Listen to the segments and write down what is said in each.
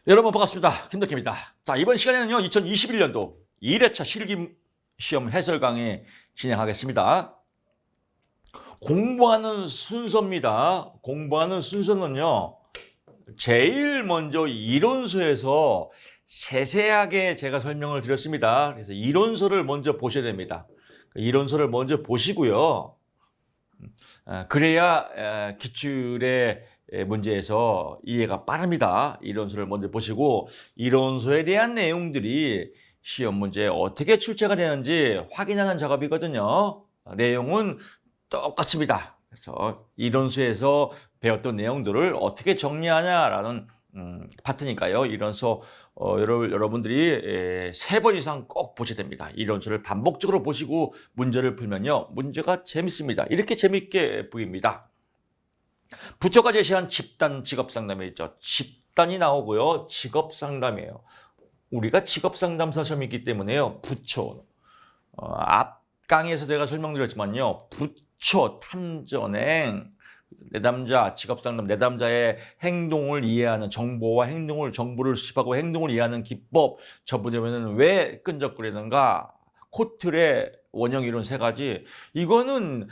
여러분 반갑습니다. 김덕희입니다. 자, 이번 시간에는요, 2021년도 1회차 실기시험 해설 강의 진행하겠습니다. 공부하는 순서입니다. 공부하는 순서는요, 제일 먼저 이론서에서 세세하게 제가 설명을 드렸습니다. 그래서 이론서를 먼저 보셔야 됩니다. 이론서를 먼저 보시고요. 그래야 기출의 문제에서 이해가 빠릅니다. 이론서를 먼저 보시고 이론서에 대한 내용들이 시험 문제에 어떻게 출제가 되는지 확인하는 작업이거든요. 내용은 똑같습니다. 그래서 이론서에서 배웠던 내용들을 어떻게 정리하냐라는 파트니까요. 이론서 여러분들이 3번 이상 꼭 보셔야 됩니다. 이론서를 반복적으로 보시고 문제를 풀면요. 문제가 재밌습니다. 이렇게 재밌게 보입니다. 부처가 제시한 집단 직업상담이 있죠. 집단이 나오고요. 직업상담이에요. 우리가 직업상담사 시험이 있기 때문에요. 부처. 앞 강의에서 제가 설명드렸지만요. 부처 탐전행 내담자 직업상담 내담자의 행동을 이해하는 정보와 정보를 수집하고 행동을 이해하는 기법 저번에는 왜 끈적거리는가 코틀의 원형 이론 3가지 이거는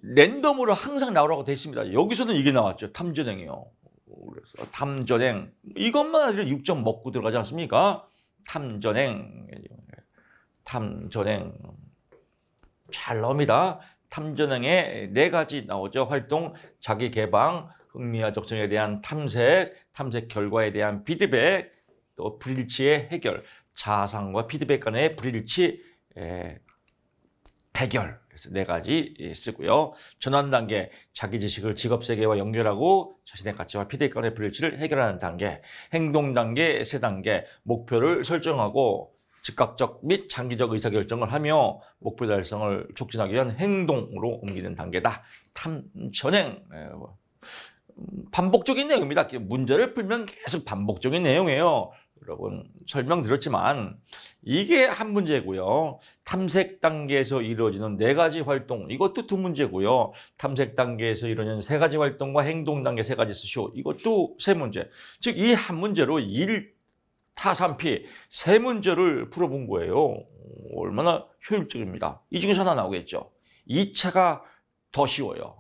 랜덤으로 항상 나오라고 되어 있습니다. 여기서는 이게 나왔죠. 탐전행이요. 그래서 탐전행 이것만 아니라 6점 먹고 들어가지 않습니까? 탐전행 잘 나옵니다. 탐전행에 4가지 나오죠. 활동, 자기 개방, 흥미와 적성에 대한 탐색, 탐색 결과에 대한 피드백, 또 불일치의 해결, 자아상과 피드백 간의 불일치 해결. 그래서 4가지 쓰고요. 전환 단계, 자기 지식을 직업 세계와 연결하고 자신의 가치와 피드백 간의 불일치를 해결하는 단계, 행동 단계 3단계, 목표를 설정하고 즉각적 및 장기적 의사결정을 하며 목표 달성을 촉진하기 위한 행동으로 옮기는 단계다. 탐전행. 반복적인 내용입니다. 문제를 풀면 계속 반복적인 내용이에요. 여러분 설명드렸지만 이게 한 문제고요. 탐색 단계에서 이루어지는 4가지 활동 이것도 2문제고요. 탐색 단계에서 이루어지는 3가지 활동과 행동 단계 3가지 쓰시오. 이것도 3문제. 즉 이 한 문제로 1타삼피 3문제를 풀어본 거예요. 얼마나 효율적입니다. 이 중에서 하나 나오겠죠. 2차가 더 쉬워요.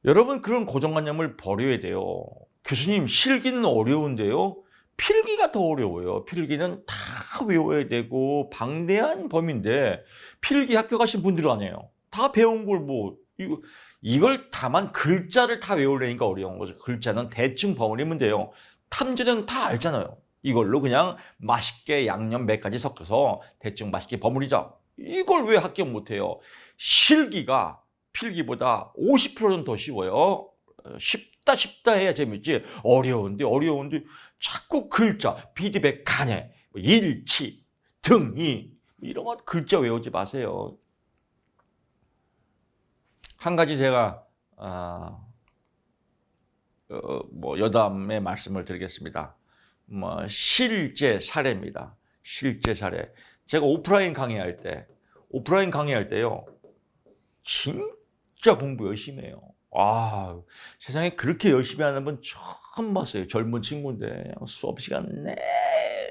여러분 그런 고정관념을 버려야 돼요. 교수님 실기는 어려운데요. 필기가 더 어려워요. 필기는 다 외워야 되고 방대한 범위인데 필기 학교 가신 분들은 아니에요. 다 배운 걸 이걸 다만 글자를 다 외우려니까 어려운 거죠. 글자는 대충 버무리면 돼요. 탐전은 다 알잖아요. 이걸로 그냥 맛있게 양념 몇 가지 섞어서 대충 맛있게 버무리자. 이걸 왜 합격 못해요? 실기가 필기보다 50%는 더 쉬워요. 쉽다 해야 재밌지. 어려운데 자꾸 글자, 피드백 간에 일치, 등이 이런 거 글자 외우지 마세요. 한 가지 제가 여담의 말씀을 드리겠습니다. 실제 사례입니다. 실제 사례. 제가 오프라인 강의할 때요. 진짜 공부 열심히 해요. 세상에 그렇게 열심히 하는 분 처음 봤어요. 젊은 친구인데 수업 시간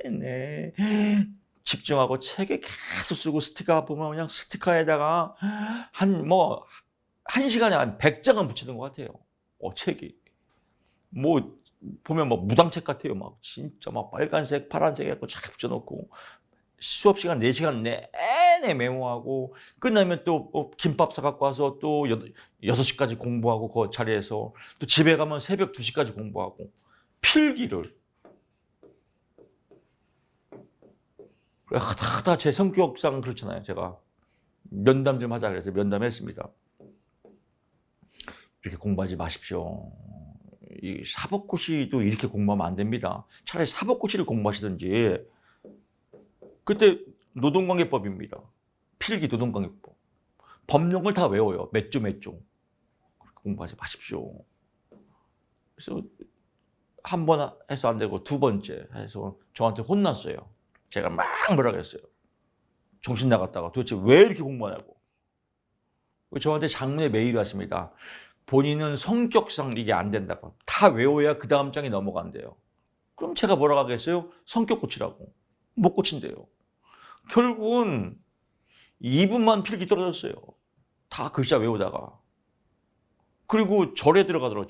내내 집중하고 책에 계속 쓰고 스티커 보면 그냥 스티커에다가 한 시간에 한 100장은 붙이는 것 같아요. 책이 보면 무당책 같아요. 진짜 빨간색, 파란색 해갖고 쫙 붙여놓고 수업 시간 4시간 내내 메모하고 끝나면 또 김밥 사갖고 와서 또 6시까지 공부하고 그 자리에서 또 집에 가면 새벽 2시까지 공부하고 필기를 하다 제 성격상 그렇잖아요. 제가 면담 좀 하자 그래서 면담했습니다. 이렇게 공부하지 마십시오. 이 사법고시도 이렇게 공부하면 안 됩니다. 차라리 사법고시를 공부하시든지 그때 노동관계법입니다. 필기 노동관계법. 법령을 다 외워요. 몇 조. 그렇게 공부하지 마십시오. 그래서 한 번 해서 안 되고 2번째 해서 저한테 혼났어요. 제가 막 뭐라 그랬어요. 정신 나갔다가 도대체 왜 이렇게 공부하냐고. 저한테 장문의 메일을 하십니다. 본인은 성격상 이게 안 된다고. 다 외워야 그 다음 장에 넘어간대요. 그럼 제가 뭐라고 하겠어요? 성격 고치라고. 못 고친대요. 결국은 2분만 필기 떨어졌어요. 다 글자 외우다가. 그리고 절에 들어가더라고요.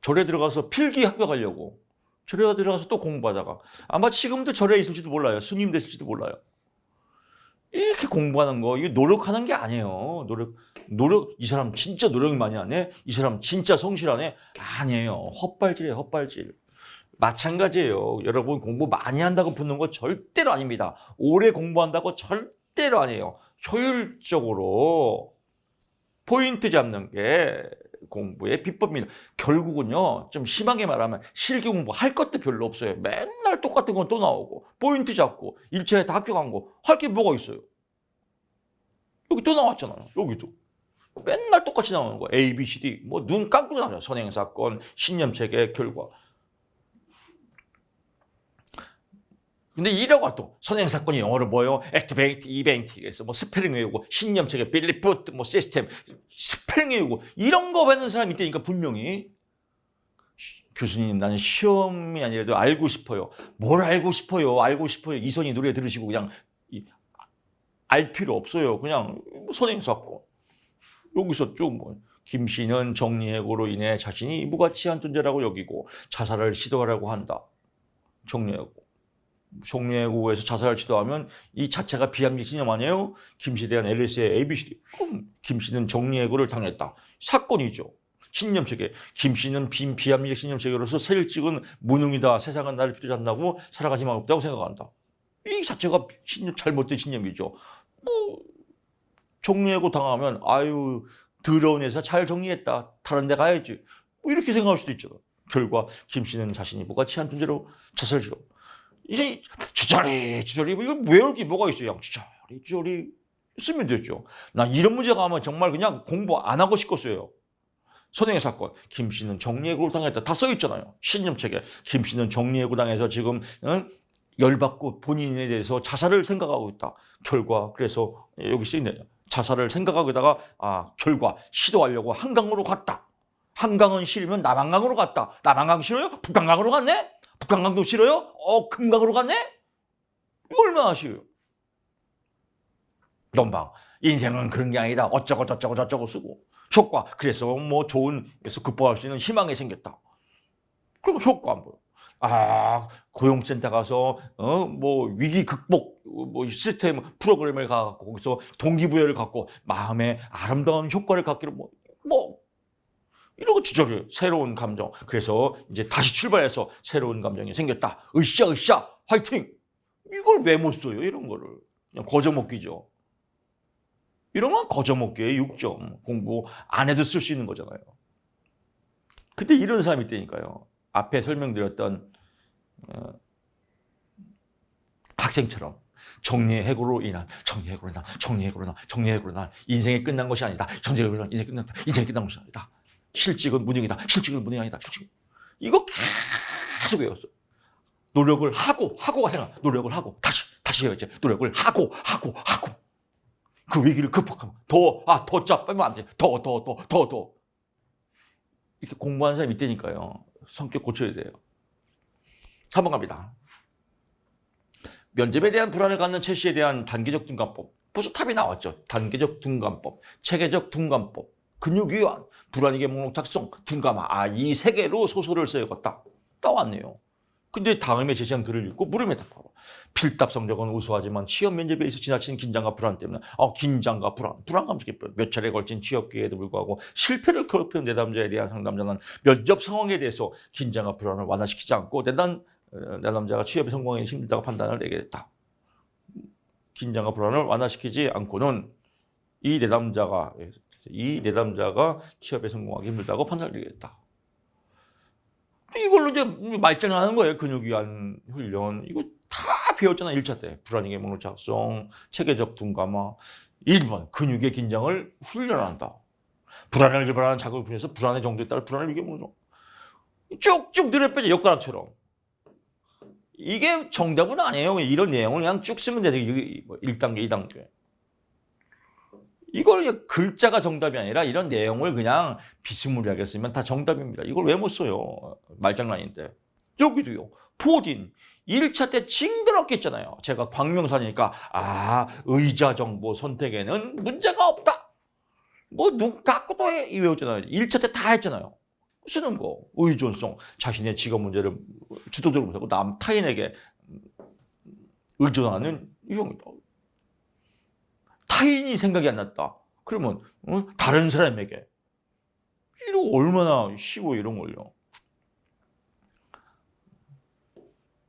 절에 들어가서 필기 합격하려고. 절에 들어가서 또 공부하다가. 아마 지금도 절에 있을지도 몰라요. 스님 됐을지도 몰라요. 이렇게 공부하는 거, 이거 노력하는 게 아니에요. 이 사람 진짜 노력 많이 하네? 이 사람 진짜 성실하네? 아니에요. 헛발질이에요, 헛발질. 마찬가지예요. 여러분 공부 많이 한다고 붙는 거 절대로 아닙니다. 오래 공부한다고 절대로 아니에요. 효율적으로 포인트 잡는 게 공부의 비법입니다. 결국은요, 좀 심하게 말하면 실기 공부 할 것도 별로 없어요. 맨날 똑같은 건 또 나오고, 포인트 잡고, 1차에 다 합격한 거, 할 게 뭐가 있어요? 여기 또 나왔잖아요. 여기도. 맨날 똑같이 나오는 거. A, B, C, D. 뭐 눈 감고 나와요. 선행사건, 신념체계, 결과. 근데 이라고 또 선행사건이 영어로 뭐예요? 액티베이트, 이벤트. 그래서 뭐 스펠링 외우고 신념체계, 빌리프트, 뭐 시스템, 스펠링 외우고 이런 거 배우는 사람이 있다니까 분명히. 교수님 나는 시험이 아니라도 알고 싶어요. 뭘 알고 싶어요? 알고 싶어요. 이선희 노래 들으시고 그냥 알 필요 없어요. 그냥 선행사건. 여기서 쭉 뭐 김씨는 정리해고로 인해 자신이 무가치한 존재라고 여기고 자살을 시도하려고 한다. 정리해고에서 자살을 시도하면 이 자체가 비합리적 신념 아니에요? 김씨에 대한 LS의 ABCD. 그럼 김씨는 정리해고를 당했다. 사건이죠. 신념체계. 김씨는 비합리적 신념체계로서 새를 찍은 무능이다. 세상은 나를 필요하지 않다고 살아갈 희망 없다고 생각한다. 이 자체가 잘못된 신념이죠. 뭐 정리해고 당하면 아유 더러운 회사 잘 정리했다. 다른 데 가야지. 뭐 이렇게 생각할 수도 있죠. 결과 김씨는 자신이 무가치한 존재로 자살을 시도. 이제 주저리 뭐 이거 외울 게 뭐가 있어요? 그냥 주저리 쓰면 되죠. 나 이런 문제가 하면 정말 그냥 공부 안 하고 싶겠어요. 선행의 사건. 김씨는 정리해고를 당했다. 다 써있잖아요. 신념체계. 김씨는 정리해고 당해서 지금 열받고 본인에 대해서 자살을 생각하고 있다. 결과 그래서 여기 쓰이네요. 자살을 생각하고 있다가 결과 시도하려고 한강으로 갔다. 한강은 싫으면 남한강으로 갔다. 남한강 싫어요? 북한강으로 갔네? 북한강도 싫어요? 금강으로 갔네? 이거 얼마나 싫어요? 논방. 인생은 그런 게 아니다. 어쩌고 저쩌고 쓰고. 효과. 그래서 뭐 좋은, 그래서 극복할 수 있는 희망이 생겼다. 그리고 효과 안 보여. 고용센터 가서, 뭐, 위기 극복, 뭐, 시스템 프로그램을 갖고, 거기서 동기부여를 갖고, 마음의 아름다운 효과를 갖기로, 이러고 주저려요. 새로운 감정. 그래서 이제 다시 출발해서 새로운 감정이 생겼다. 으쌰, 화이팅! 이걸 왜 못 써요? 이런 거를. 그냥 거저먹기죠. 이런 건 거저먹기의 6점. 공부 안 해도 쓸 수 있는 거잖아요. 그때 이런 사람이 있다니까요. 앞에 설명드렸던 학생처럼 정리해고로 인한 인생이 끝난 것이 아니다. 정리해고로 인한 인생이 끝난 것이 아니다. 실직은 무능이다. 실직은 무능이 아니다. 이거 계속 외웠어. 노력을 하고가 생각. 노력을 하고 다시 해야지. 노력을 하고 그 위기를 극복하면 더 짜 빼면 안 돼. 더 이렇게 공부하는 사람이 있다니까요. 성격 고쳐야 돼요. 3번 갑니다. 면접에 대한 불안을 갖는 최 씨에 대한 단계적 둔감법. 벌써 답이 나왔죠. 단계적 둔감법, 체계적 둔감법, 근육이완, 불안이계 목록 작성, 둔감화. 이 세 개로 소설을 써야겠다. 따왔네요. 근데 다음에 제시한 글을 읽고 물음에 답하고. 필답 성적은 우수하지만 취업 면접에 있어 지나친 긴장과 불안 때문에 긴장과 불안감 속에 몇 차례 걸친 취업 기회에도 불구하고 실패를 괴롭히는 내담자에 대한 상담자는 면접 상황에 대해서 긴장과 불안을 완화시키지 않고 내담자가 취업에 성공하기 힘들다고 판단을 내게 됐다. 긴장과 불안을 완화시키지 않고는 이 내담자가 취업에 성공하기 힘들다고 판단을 내게 됐다. 이걸로 이제 말장난하는 거예요. 근육위한 훈련. 이거 다 배웠잖아. 1차 때. 불안이계 목록 작성, 체계적 둔감화. 1번, 근육의 긴장을 훈련한다. 불안을 유발하는 자극을 통해서 불안의 정도에 따라 불안을 이겨먹는. 쭉쭉 늘어빼죠. 엿가락처럼. 이게 정답은 아니에요. 이런 내용을 그냥 쭉 쓰면 돼요. 1단계, 2단계. 이걸 글자가 정답이 아니라 이런 내용을 그냥 비스무리하게 쓰면 다 정답입니다. 이걸 왜 못 써요? 말장난인데. 여기도요. 포딘. 1차 때 징그럽게 했잖아요. 제가 광명사니까 의자 정보 선택에는 문제가 없다. 뭐 누구 갖고도 해 이 외웠잖아요. 1차 때 다 했잖아요. 쓰는 거. 의존성. 자신의 직업 문제를 주도적으로 못하고 타인에게 의존하는 유형이다. 타인이 생각이 안 났다. 그러면 다른 사람에게. 이거 얼마나 쉬워 이런 걸요.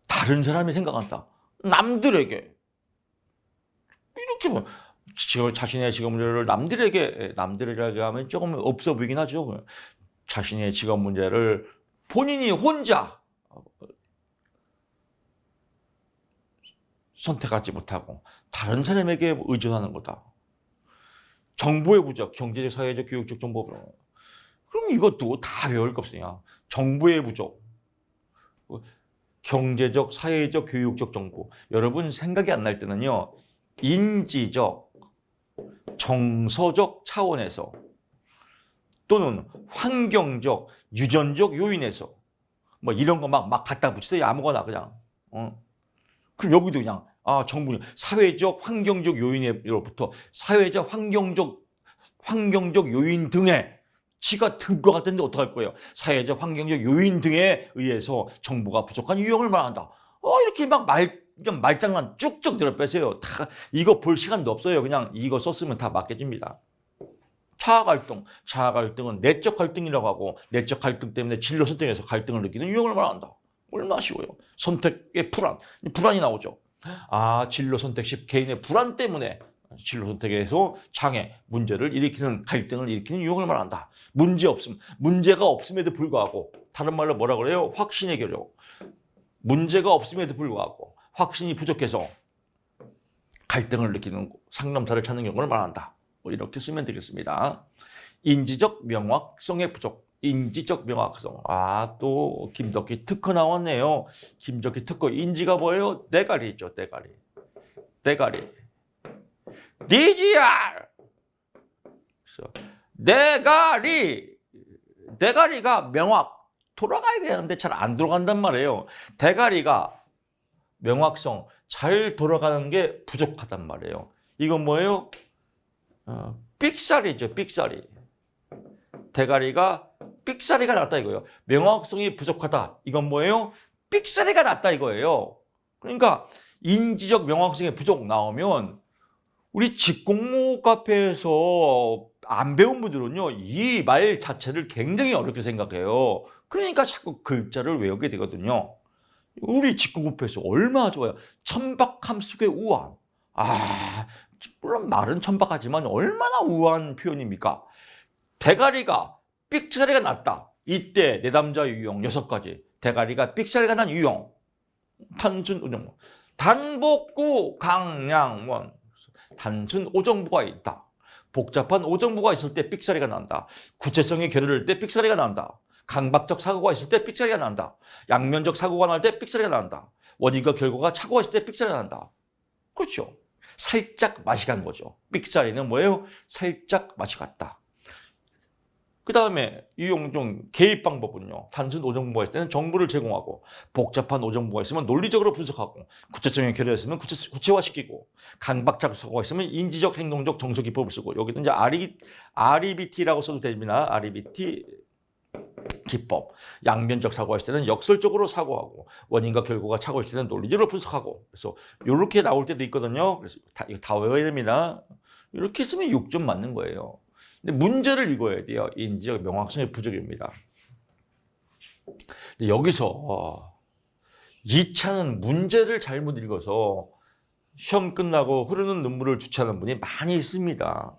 다른 사람이 생각 안 났다. 남들에게. 이렇게 뭐 자신의 직업 문제를 남들에게 하면 조금 없어 보이긴 하죠. 자신의 직업 문제를 본인이 혼자 선택하지 못하고 다른 사람에게 의존하는 거다. 정보의 부족, 경제적, 사회적, 교육적 정보. 그럼 이것도 다 외울 거 없으냐. 정보의 부족, 경제적, 사회적, 교육적 정보. 여러분 생각이 안 날 때는요. 인지적, 정서적 차원에서 또는 환경적, 유전적 요인에서 뭐 이런 거 막 갖다 붙이세요. 아무거나 그냥. 그럼 여기도 그냥 정부 사회적, 환경적 요인으로부터 사회적, 환경적 요인 등에 지가 들어갔는데 어떡할 거예요? 사회적, 환경적 요인 등에 의해서 정보가 부족한 유형을 말한다. 이렇게 막 말장난 쭉쭉 들어 빼세요. 다 이거 볼 시간도 없어요. 그냥 이거 썼으면 다 맞게집니다. 자아 갈등은 내적 갈등이라고 하고 내적 갈등 때문에 진로 선택에서 갈등을 느끼는 유형을 말한다. 얼마나 쉬워요. 선택의 불안이 나오죠. 진로 선택 시 개인의 불안 때문에 진로 선택에서 장애, 문제를 일으키는 갈등을 일으키는 유형을 말한다. 문제가 없음에도 불구하고 다른 말로 뭐라 그래요? 확신의 결여. 문제가 없음에도 불구하고 확신이 부족해서 갈등을 느끼는 상담사를 찾는 경우를 말한다. 이렇게 쓰면 되겠습니다. 인지적 명확성의 부족. 인지적 명확성. 또 김덕희 특허 나왔네요. 김덕희 특허 인지가 뭐예요? 대가리 있죠. 대가리. DGR. 대가리가 돌아가야 되는데 잘 안 돌아간단 말이에요. 대가리가 명확성 잘 돌아가는 게 부족하단 말이에요. 이건 뭐예요? 삑사리죠. 삑사리. 대가리가 삑사리가 났다 이거예요. 명확성이 부족하다. 이건 뭐예요? 삑사리가 났다 이거예요. 그러니까 인지적 명확성의 부족 나오면 우리 직공모 카페에서 안 배운 분들은요. 이 말 자체를 굉장히 어렵게 생각해요. 그러니까 자꾸 글자를 외우게 되거든요. 우리 직공모카페에서 얼마나 좋아요. 천박함 속의 우아함. 물론 말은 천박하지만 얼마나 우아한 표현입니까? 대가리가 삑사리가 났다. 이때 내담자 유형 6가지. 대가리가 삑사리가 난 유형. 단순 오정부. 단복구 강양원. 단순 오정부가 있다. 복잡한 오정부가 있을 때 삑사리가 난다. 구체성이 결여될 때 삑사리가 난다. 강박적 사고가 있을 때 삑사리가 난다. 양면적 사고가 날 때 삑사리가 난다. 원인과 결과가 착오가 있을 때 삑사리가 난다. 그렇죠. 살짝 맛이 간 거죠. 삑사리는 뭐예요? 살짝 맛이 갔다. 그 다음에 유용종 개입 방법은요. 단순 오정부가 있을 때는 정보를 제공하고 복잡한 오정부가 있으면 논리적으로 분석하고 구체성이 결여했으면 구체화시키고 강박적 사고가 있으면 인지적, 행동적, 정서 기법을 쓰고 여기는 이제 REBT라고 써도 됩니다. REBT 기법. 양면적 사고가 있을 때는 역설적으로 사고하고 원인과 결과가 착오가 있을 때는 논리적으로 분석하고 그래서 이렇게 나올 때도 있거든요. 그래서 이거 다 외워야 됩니다. 이렇게 쓰면 6점 맞는 거예요. 근데 문제를 읽어야 돼요. 인지적 명확성의 부족입니다. 근데 여기서 2차는 문제를 잘못 읽어서 시험 끝나고 흐르는 눈물을 주체하는 분이 많이 있습니다.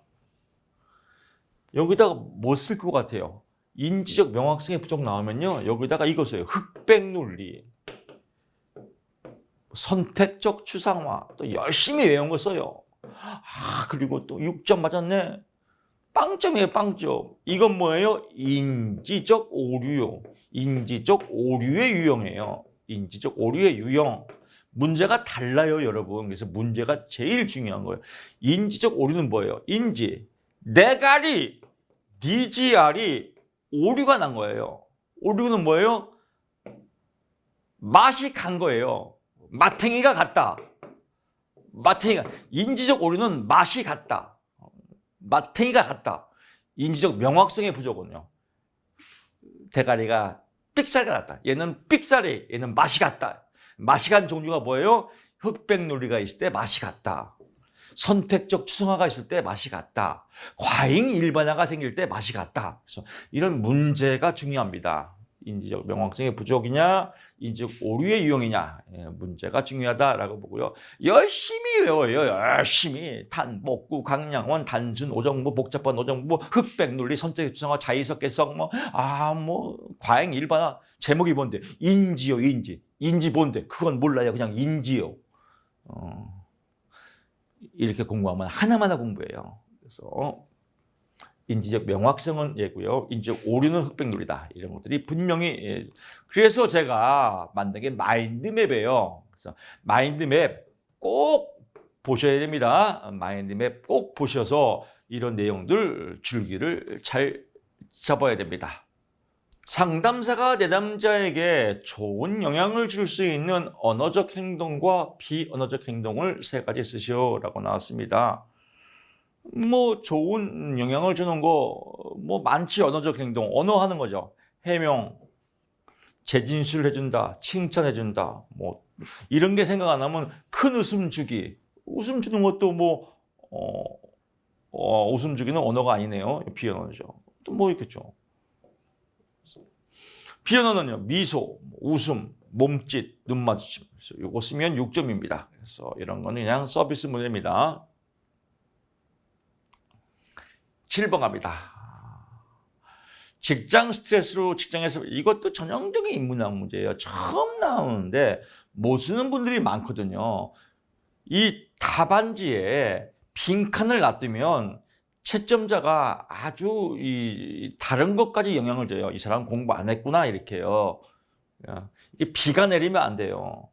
여기다가 뭐 쓸 것 같아요? 인지적 명확성의 부족 나오면요. 여기다가 이거 써요. 흑백 논리. 선택적 추상화. 또 열심히 외운 거 써요. 그리고 또 6점 맞았네. 빵점이에요, 빵점. 이건 뭐예요? 인지적 오류요. 인지적 오류의 유형이에요. 인지적 오류의 유형. 문제가 달라요, 여러분. 그래서 문제가 제일 중요한 거예요. 인지적 오류는 뭐예요? 인지. 내갈이 DGR이 오류가 난 거예요. 오류는 뭐예요? 맛이 간 거예요. 마탱이가 같다. 마탱이가 인지적 오류는 맛이 같다. 마탱이가 같다. 인지적 명확성의 부족은요. 대가리가 삑사리가 났다. 얘는 삑사리, 얘는 맛이 같다. 맛이 간 종류가 뭐예요? 흑백 논리가 있을 때 맛이 같다. 선택적 추상화가 있을 때 맛이 같다. 과잉 일반화가 생길 때 맛이 같다. 그래서 이런 문제가 중요합니다. 인지적 명확성의 부족이냐, 인지적 오류의 유형이냐, 문제가 중요하다라고 보고요. 열심히 외워요. 열심히 단복구, 강량원, 단순, 오정부, 복잡한 오정부, 흑백 논리, 선택적 추상화, 자의적 개성, 과잉 일반화. 제목이 뭔데? 인지요, 인지. 인지 뭔데? 그건 몰라요. 그냥 인지요. 이렇게 공부하면 하나마나 공부해요. 그래서 인지적 명확성은 예고요. 인지적 오류는 흑백놀이다. 이런 것들이 분명히. 그래서 제가 만든 게 마인드맵이에요. 그래서 마인드맵 꼭 보셔야 됩니다. 마인드맵 꼭 보셔서 이런 내용들 줄기를 잘 잡아야 됩니다. 상담사가 내담자에게 좋은 영향을 줄 수 있는 언어적 행동과 비언어적 행동을 3가지 쓰시오라고 나왔습니다. 좋은 영향을 주는 거 많지. 언어적 행동, 언어하는 거죠. 해명, 재진술 해준다, 칭찬해준다, 이런 게 생각 안 나면 큰 웃음 주기. 웃음 주는 것도 웃음 주기는 언어가 아니네요. 비언어죠. 또 있겠죠. 비언어는요, 미소, 웃음, 몸짓, 눈 마주침. 그래서 이거 쓰면 6점입니다. 그래서 이런 거는 그냥 서비스 문제입니다. 7번 갑니다. 직장 스트레스로 직장에서, 이것도 전형적인 인문학 문제예요. 처음 나오는데 못 쓰는 분들이 많거든요. 이 답안지에 빈칸을 놔두면 채점자가 아주 다른 것까지 영향을 줘요. 이 사람 공부 안 했구나, 이렇게요. 이게 비가 내리면 안 돼요.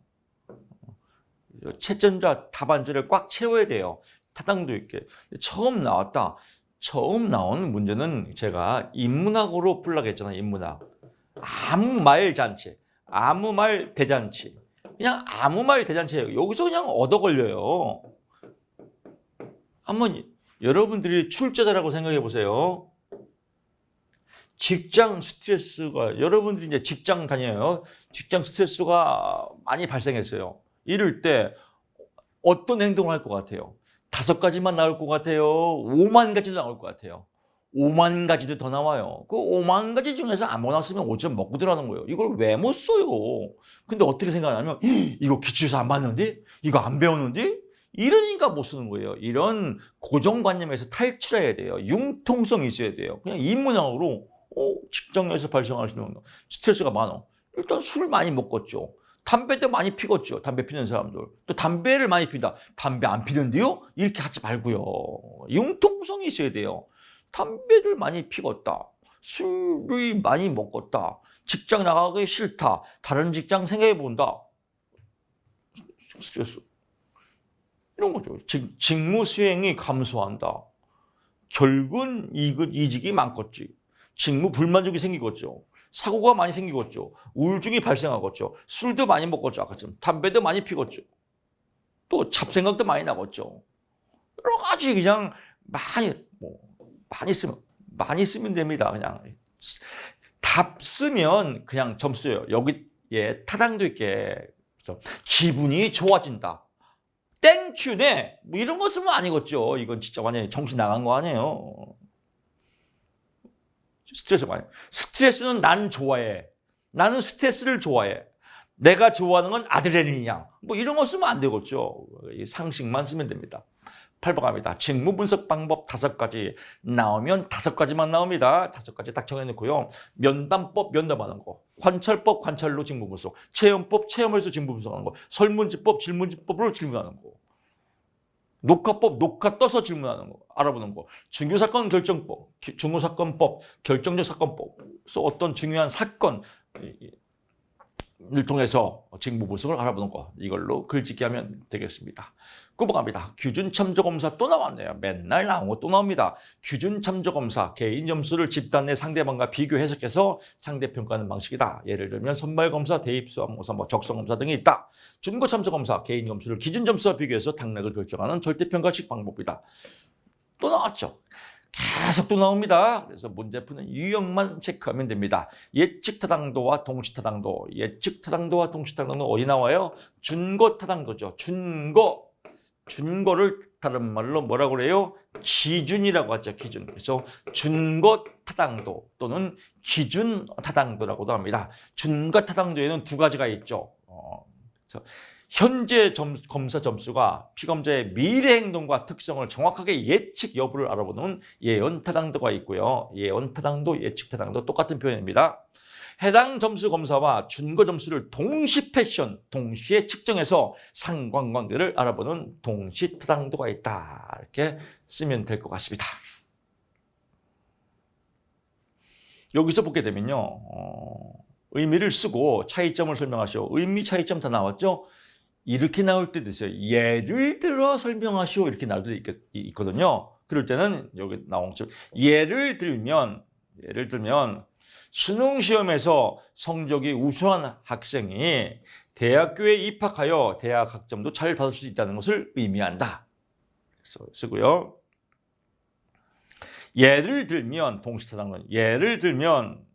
채점자 답안지를 꽉 채워야 돼요. 타당도 있게. 처음 나왔다. 처음 나온 문제는 제가 인문학으로 풀라고 했잖아요. 인문학. 아무 말 잔치, 아무 말 대잔치. 그냥 아무 말 대잔치예요. 여기서 그냥 얻어 걸려요. 한번 여러분들이 출제자라고 생각해 보세요. 직장 스트레스가, 여러분들이 이제 직장 다녀요. 직장 스트레스가 많이 발생했어요. 이럴 때 어떤 행동을 할 것 같아요? 5가지만 나올 것 같아요? 5만 가지도 나올 것 같아요? 5만 가지도 더 나와요. 그 5만 가지 중에서 아무거나 쓰면 5점 먹고 들어가는 거예요. 이걸 왜 못 써요? 근데 어떻게 생각하냐면, 이거 기출에서 안 봤는데? 이거 안 배웠는데? 이러니까 못 쓰는 거예요. 이런 고정관념에서 탈출해야 돼요. 융통성이 있어야 돼요. 그냥 인문학으로 직장에서 발생할 수 있는 스트레스가 많아. 일단 술 많이 먹었죠. 담배도 많이 피웠죠. 담배 피는 사람들. 또 담배를 많이 피다. 담배 안 피는데요? 이렇게 하지 말고요. 융통성이 있어야 돼요. 담배를 많이 피웠다. 술을 많이 먹었다. 직장 나가기 싫다. 다른 직장 생각해 본다. 스트레스. 이런 거죠. 직무 수행이 감소한다. 결국은 이직이 많겠지. 직무 불만족이 생기겠죠. 사고가 많이 생기겠죠. 우울증이 발생하겠죠. 술도 많이 먹겠죠. 아까처럼 담배도 많이 피겠죠. 또 잡생각도 많이 나겠죠. 여러 가지 그냥 많이 쓰면 됩니다. 그냥 답 쓰면 그냥 점수예요. 여기에 타당도 있게. 그렇죠? 기분이 좋아진다. 땡큐네. 이런 거 쓰면 아니겠죠. 이건 진짜 완전히 정신 나간 거 아니에요. 스트레스 많이. 스트레스는 난 좋아해. 나는 스트레스를 좋아해. 내가 좋아하는 건 아드레날린이야. 이런 거 쓰면 안 되겠죠. 상식만 쓰면 됩니다. 8번 갑니다. 직무 분석 방법 5가지 나오면 5가지만 나옵니다. 5가지 딱 정해놓고요. 면담법 면담하는 거, 관찰법 관찰로 직무 분석, 체험법 체험에서 직무 분석하는 거, 설문지법 질문지법으로 질문하는 거, 녹화법 녹화 떠서 질문하는 거, 알아보는 거, 중요사건 결정법, 중요사건법, 결정적 사건법. 그래서 어떤 중요한 사건, 통해서 직무 보석을 알아보는 거 이걸로 글짓기 하면 되겠습니다. 넘어갑니다. 규준 참조 검사 또 나왔네요. 맨날 나온 거 또 나옵니다. 규준 참조 검사 개인 점수를 집단 내 상대방과 비교 해석해서 상대 평가하는 방식이다. 예를 들면 선발 검사, 대입 수학 모사, 적성 검사 등이 있다. 준거 참조 검사 개인 점수를 기준 점수와 비교해서 당락을 결정하는 절대 평가식 방법이다. 또 나왔죠. 계속 또 나옵니다. 그래서 문제 푸는 유형만 체크하면 됩니다. 예측 타당도와 동시 타당도. 예측 타당도와 동시 타당도는 어디 나와요? 준거 타당도죠. 준거를 다른 말로 뭐라고 그래요? 기준이라고 하죠. 기준. 그래서 준거 타당도 또는 기준 타당도라고도 합니다. 준거 타당도에는 두 가지가 있죠. 현재 검사 점수가 피검자의 미래 행동과 특성을 정확하게 예측 여부를 알아보는 예언 타당도가 있고요. 예언 타당도, 예측 타당도 똑같은 표현입니다. 해당 점수 검사와 준거 점수를 동시에 측정해서 상관관계를 알아보는 동시 타당도가 있다. 이렇게 쓰면 될 것 같습니다. 여기서 보게 되면요. 의미를 쓰고 차이점을 설명하시오. 의미 차이점 다 나왔죠? 이렇게 나올 때도 있어요. 예를 들어 설명하시오. 이렇게 나올 때도 있거든요. 그럴 때는 여기 나온 것처럼 예를 들면 수능 시험에서 성적이 우수한 학생이 대학교에 입학하여 대학 학점도 잘 받을 수 있다는 것을 의미한다. 그래서 쓰고요. 예를 들면 동시타당은 예를 들면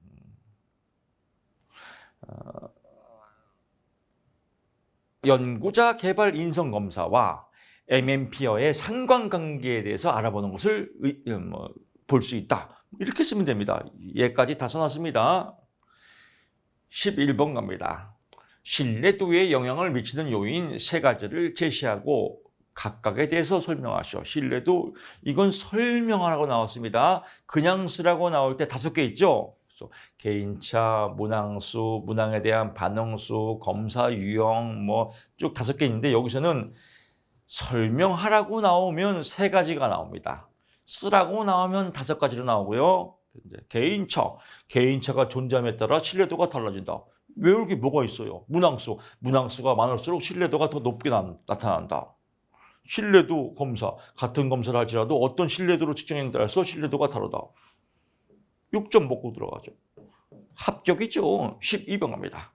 연구자 개발 인성 검사와 MMP와의 상관관계에 대해서 알아보는 것을 볼 수 있다. 이렇게 쓰면 됩니다. 예까지 다 써놨습니다. 11번 갑니다. 신뢰도에 영향을 미치는 요인 세 가지를 제시하고 각각에 대해서 설명하시오. 신뢰도 이건 설명하라고 나왔습니다. 그냥 쓰라고 나올 때 5개 있죠. 개인차, 문항수, 문항에 대한 반응수, 검사 유형 쭉 5개 있는데 여기서는 설명하라고 나오면 3가지가 나옵니다. 쓰라고 나오면 5가지로 나오고요. 개인차가 존재함에 따라 신뢰도가 달라진다. 외울 게 뭐가 있어요? 문항수가 많을수록 신뢰도가 더 높게 나타난다. 신뢰도 검사, 같은 검사를 할지라도 어떤 신뢰도로 측정에 따라서 신뢰도가 다르다. 6점 먹고 들어가죠. 합격이죠. 12번 갑니다.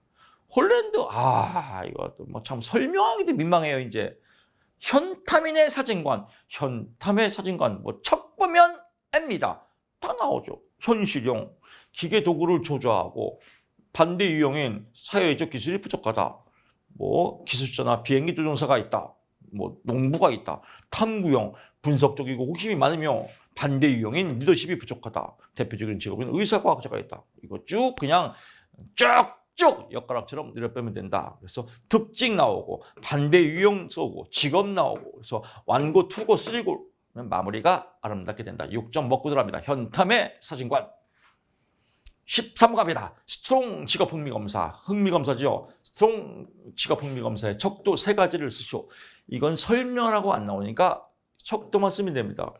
홀랜드, 이거 참 설명하기도 민망해요, 이제. 현타민의 사진관, 척 보면 N입니다. 다 나오죠. 현실용, 기계 도구를 조작하고, 반대 유형인 사회적 기술이 부족하다. 기술자나 비행기 조종사가 있다. 농부가 있다. 탐구형, 분석적이고 호기심이 많으며 반대 유형인 리더십이 부족하다. 대표적인 직업인 의사과학자가 있다. 이거 쭉 그냥 쭉쭉 엿가락처럼 내려빼면 된다. 그래서 특징 나오고 반대 유형 쏘고 직업 나오고 그래서 완고, 투고, 쓰리고 마무리가 아름답게 된다. 6점 먹고 들어갑니다. 현탐의 사진관. 13번 갑니다. 스트롱 직업 흥미검사. 흥미검사죠. 스트롱 직업 흥미검사의 척도 3가지를 쓰시오. 이건 설명하라고 안 나오니까 척도만 쓰면 됩니다.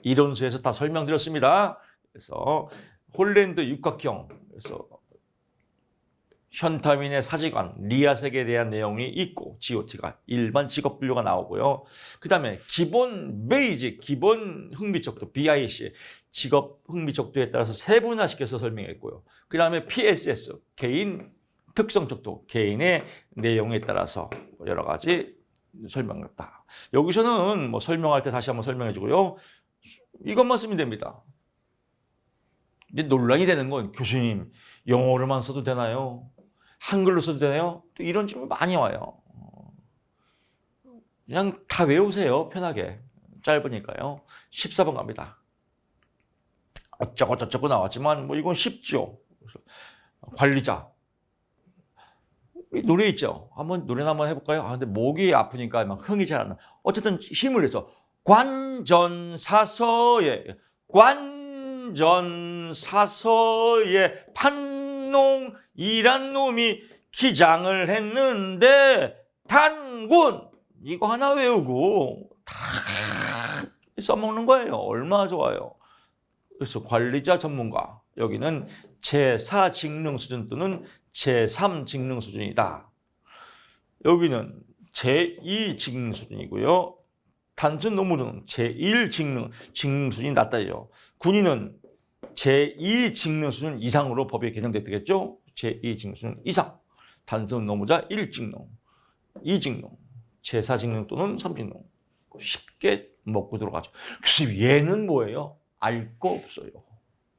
이론수에서 다 설명드렸습니다. 그래서 홀랜드 육각형, 그래서 현타민의 사지관, 리아색에 대한 내용이 있고 GOT가 일반 직업 분류가 나오고요. 그 다음에 기본 베이직, 기본 흥미척도 BIC, 직업 흥미척도에 따라서 세분화시켜서 설명했고요. 그 다음에 PSS, 개인 특성척도, 개인의 내용에 따라서 여러 가지 설명했다. 여기서는 설명할 때 다시 한번 설명해 주고요. 이것만 쓰면 됩니다. 근데 논란이 되는 건 교수님 영어로만 써도 되나요? 한글로 써도 되나요? 또 이런 질문 많이 와요. 그냥 다 외우세요. 편하게. 짧으니까요. 14번 갑니다. 어쩌고 나왔지만 이건 쉽죠. 관리자. 노래 있죠. 노래나 한번 해볼까요? 근데 목이 아프니까 막 흥이 잘 안 나. 어쨌든 힘을 내서 관전사서에 판농이란 놈이 기장을 했는데 단군 이거 하나 외우고 다 써먹는 거예요. 얼마나 좋아요. 그래서 관리자 전문가 여기는 제4 직능 수준 또는 제3 직능 수준이다. 여기는 제2 직능 수준이고요. 단순 노무는 제1 직능 수준이 낮다요. 군인은 제2 직능 수준 이상으로 법에 개정되겠죠. 제2 직능 수준 이상. 단순 노무자 1직능, 2직능, 제4 직능 또는 3직능. 쉽게 먹고 들어가죠. 그래서 얘는 뭐예요? 알 거 없어요.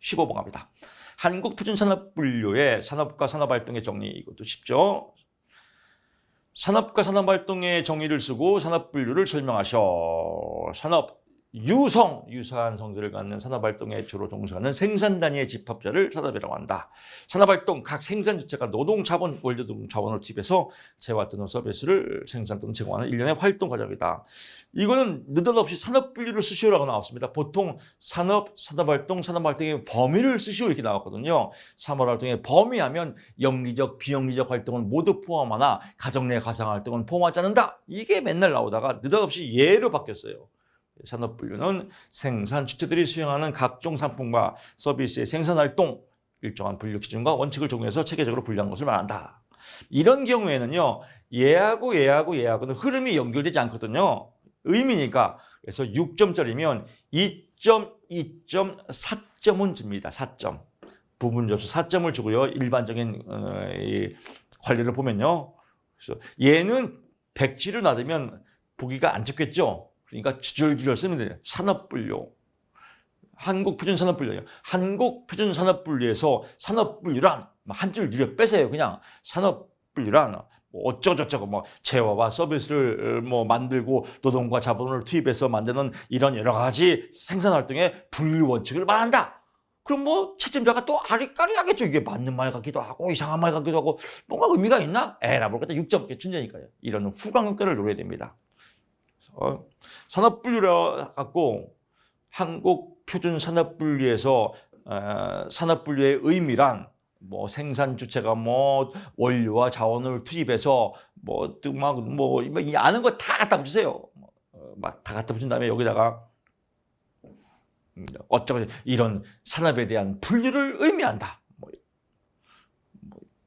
15번 갑니다. 한국표준산업분류의 산업과 산업활동의 정리, 이것도 쉽죠. 산업과 산업활동의 정의를 쓰고 산업분류를 설명하셔. 유사한 성질을 갖는 산업활동에 주로 종사하는 생산단위의 집합자를 산업이라고 한다. 산업활동 각 생산 주체가 노동자본, 원료등 자본을 투입해서 재화 또는 서비스를 생산 또는 제공하는 일련의 활동 과정이다. 이거는 느닷없이 산업분류를 쓰시오라고 나왔습니다. 보통 산업활동, 산업활동의 범위를 쓰시오 이렇게 나왔거든요. 산업활동의 범위하면 영리적, 비영리적 활동을 모두 포함하나 가정 내 가상활동은 포함하지 않는다. 이게 맨날 나오다가 느닷없이 예로 바뀌었어요. 산업분류는 생산 주체들이 수행하는 각종 상품과 서비스의 생산활동, 일정한 분류 기준과 원칙을 적용해서 체계적으로 분류한 것을 말한다. 이런 경우에는요, 얘하고는 흐름이 연결되지 않거든요. 의미니까. 그래서 6점짜리면 2점, 2점, 4점은 줍니다. 4점. 부분 접수 4점을 주고요. 일반적인 관리를 보면요. 그래서 얘는 백지를 놔두면 보기가 안 좋겠죠. 그러니까 주절주절 쓰면 돼요. 산업분류. 한국표준산업분류예요. 한국표준산업분류에서 산업분류란 한 줄 줄여 빼세요. 그냥 산업분류란 뭐 어쩌고저쩌고 뭐 재화와 서비스를 뭐 만들고 노동과 자본을 투입해서 만드는 이런 여러 가지 생산활동의 분류 원칙을 말한다. 그럼 뭐 채점자가 또 아리까리하겠죠. 이게 맞는 말 같기도 하고 이상한 말 같기도 하고 뭔가 의미가 있나? 에라 모르겠다. 6점 준다니까요. 이런 후광효과를 노려야 됩니다. 산업분류라 갖고 한국표준산업분류에서 산업분류의 의미란 뭐 생산 주체가 뭐 원료와 자원을 투입해서 뭐 아는 거 다 갖다 붙이세요. 막 다 갖다 붙인 다음에 여기다가 어쩌고 이런 산업에 대한 분류를 의미한다.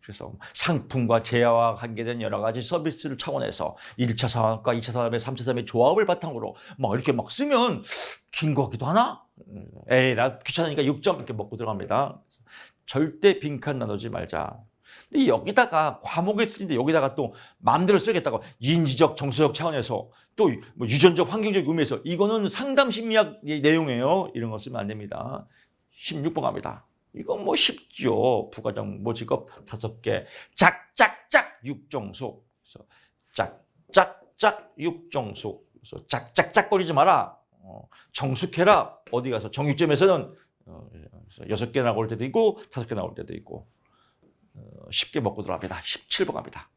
그래서 상품과 재화와 관계된 여러 가지 서비스를 차원해서 1차 산업과 2차 산업의 3차 산업의 조합을 바탕으로 막 이렇게 막 쓰면 긴 거 같기도 하나? 나 귀찮으니까 6점 이렇게 먹고 들어갑니다. 절대 빈칸 나누지 말자. 근데 여기다가 과목에 틀린데 여기다가 또 마음대로 쓰겠다고 인지적, 정서적 차원에서 또 뭐 유전적, 환경적 의미에서 이거는 상담 심리학 내용이에요. 이런 거 쓰면 안 됩니다. 16번 갑니다. 이건 뭐 쉽죠. 부가정 모직업 5개. 짝짝짝 육정수. 그래서 짝짝짝 육정수. 그래서 짝짝짝거리지 마라. 정숙해라. 어디 가서 정육점에서는 6개 나올 때도 있고 5개 나올 때도 있고. 쉽게 먹고 들어갑니다. 17번 갑니다.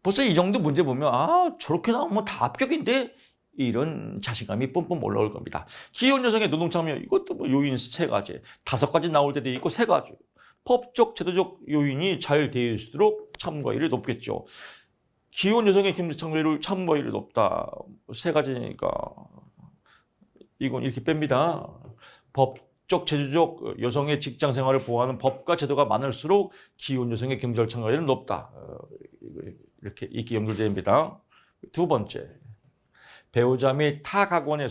벌써 이 정도 문제 보면 저렇게 나오면 다 합격인데 이런 자신감이 뿜뿜 올라올 겁니다. 기혼 여성의 노동 참여 이것도 뭐 요인 3가지, 5가지 나올 때도 있고 3가지. 법적, 제도적 요인이 잘 되어 있도록 참가율이 높겠죠. 기혼 여성의 경제 참가율이 높다. 3가지니까 이건 이렇게 뺍니다. 법적, 제도적 여성의 직장 생활을 보호하는 법과 제도가 많을수록 기혼 여성의 경제 참가율은 높다. 이렇게 연결됩니다. 2번째. 배우자 및 타가권의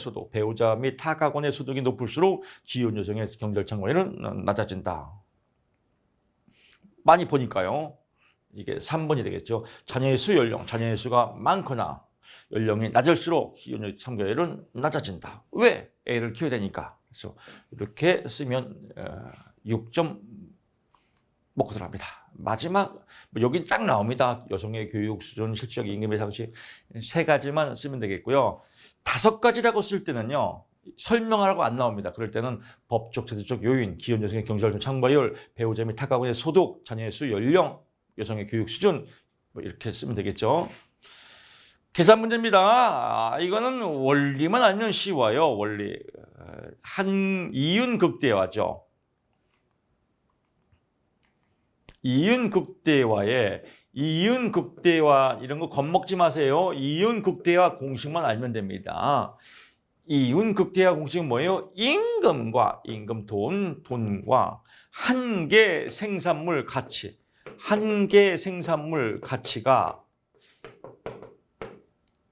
소득이 높을수록 기혼 여성의 경제 참가율은 낮아진다. 많이 보니까요. 이게 3번이 되겠죠. 자녀의 수가 많거나 연령이 낮을수록 기혼 여성 참가율은 낮아진다. 왜? 애를 키워야 되니까. 그래서 이렇게 쓰면 6점 먹고 들어갑니다. 마지막 여기 쫙 나옵니다. 여성의 교육 수준, 실질적 임금의 상식 3가지만 쓰면 되겠고요. 5가지라고 쓸 때는요. 설명하라고 안 나옵니다. 그럴 때는 법적, 제도적 요인, 기혼 여성의 경제활동 참가율, 배우자 및 타가군의 소득, 자녀의 수, 연령, 여성의 교육 수준 뭐 이렇게 쓰면 되겠죠. 계산 문제입니다. 이거는 원리만 알면 쉬워요. 원리. 이윤 극대화죠. 이윤 극대화 이런 거 겁먹지 마세요. 이윤 극대화 공식만 알면 됩니다. 이윤 극대화 공식은 뭐예요? 임금과 임금 돈과 한계 생산물 가치, 한계 생산물 가치가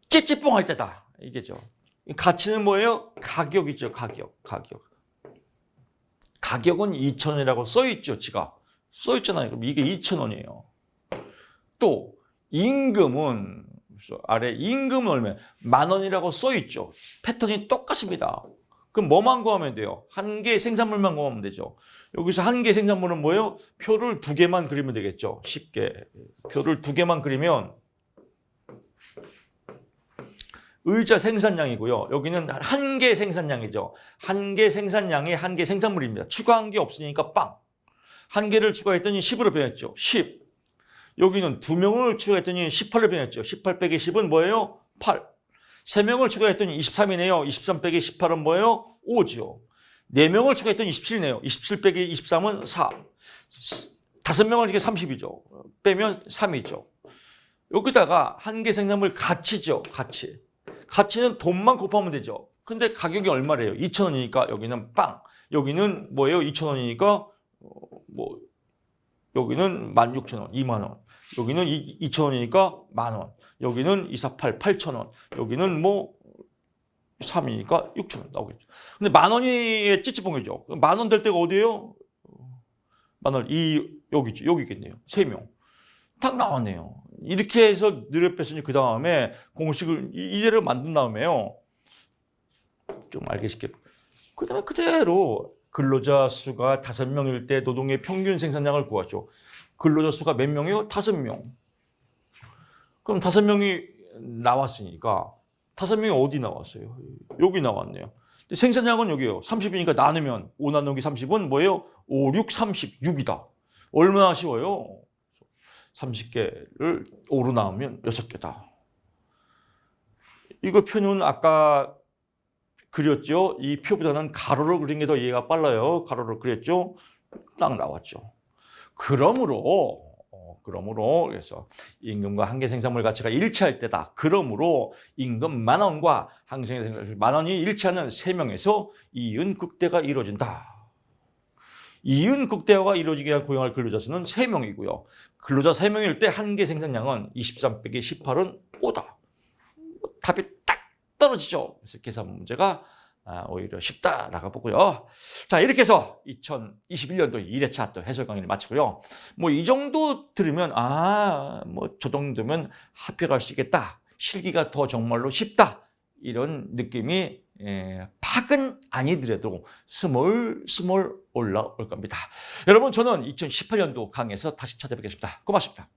찌찌뽕할 때다. 이게죠. 가치는 뭐예요? 가격이죠. 가격. 가격은 2,000원이라고 써있죠. 지가 써있잖아요. 그럼 이게 2,000원이에요. 또 임금은 아래 임금은 얼마? 10,000원이라고 써있죠. 패턴이 똑같습니다. 그럼 뭐만 구하면 돼요? 한계 생산물만 구하면 되죠. 여기서 한계 생산물은 뭐예요? 표를 2개만 그리면 되겠죠. 쉽게. 표를 2개만 그리면 의자 생산량이고요. 여기는 한계 생산량이죠. 한계 생산량이 한계 생산물입니다. 추가한 게 없으니까 빵. 한 개를 추가했더니 10으로 변했죠. 10. 여기는 2명을 추가했더니 18로 변했죠. 18 빼기 10은 뭐예요? 8. 3명을 추가했더니 23이네요. 23 빼기 18은 뭐예요? 5죠. 4명을 추가했더니 27이네요. 27 빼기 23은 4. 5명을 이게 30이죠. 빼면 3이죠. 여기다가 한계 생산물 가치죠. 가치. 가치는 돈만 곱하면 되죠. 근데 가격이 얼마래요? 2,000원이니까 여기는 빵. 여기는 뭐예요? 2,000원이니까 여기는 16,000원, 20,000원. 여기는 2,000원이니까 10,000원. 여기는 248, 8,000원. 여기는 3이니까 6,000원 나오겠죠. 근데 10,000원이 찌찌뽕이죠. 10,000원 될 때가 어디예요? 10,000원, 여기죠. 여기겠네요. 3명. 딱 나왔네요. 이렇게 해서 느려 뺐으니 그 다음에 공식을 이대로 만든 다음에요. 좀 알기 쉽게. 그 다음에 그대로 근로자 수가 5명일 때 노동의 평균 생산량을 구하죠. 근로자 수가 몇 명이요? 5명. 그럼 5명이 나왔으니까 5명이 어디 나왔어요? 여기 나왔네요. 근데 생산량은 여기요. 30이니까 나누면 5 나누기 30은 뭐예요? 5, 6, 36이다. 얼마나 쉬워요? 30개를 5로 나누면 6개다. 이거 표는 아까 그렸죠? 이 표보다는 가로로 그린 게 더 이해가 빨라요. 가로로 그렸죠? 딱 나왔죠. 그러므로 그래서 임금과 한계 생산물 가치가 일치할 때다. 그러므로 임금 10,000원과 한계 생산물 10,000원이 일치하는 3명에서 이윤 극대가 이루어진다. 이윤 극대화가 이루어지게 위한 고용할 근로자 수는 3명이고요. 근로자 3명일 때 한계 생산량은 23 빼기 18은 5다. 답이 딱 떨어지죠. 그래서 계산 문제가 오히려 쉽다라고 보고요. 자, 이렇게 해서 2021년도 1회차 또 해설 강의를 마치고요. 이 정도 들으면 저 정도면 합격할 수 있겠다. 실기가 더 정말로 쉽다. 이런 느낌이 팍은 아니더라도 스몰 올라올 겁니다. 여러분, 저는 2018년도 강의에서 다시 찾아뵙겠습니다. 고맙습니다.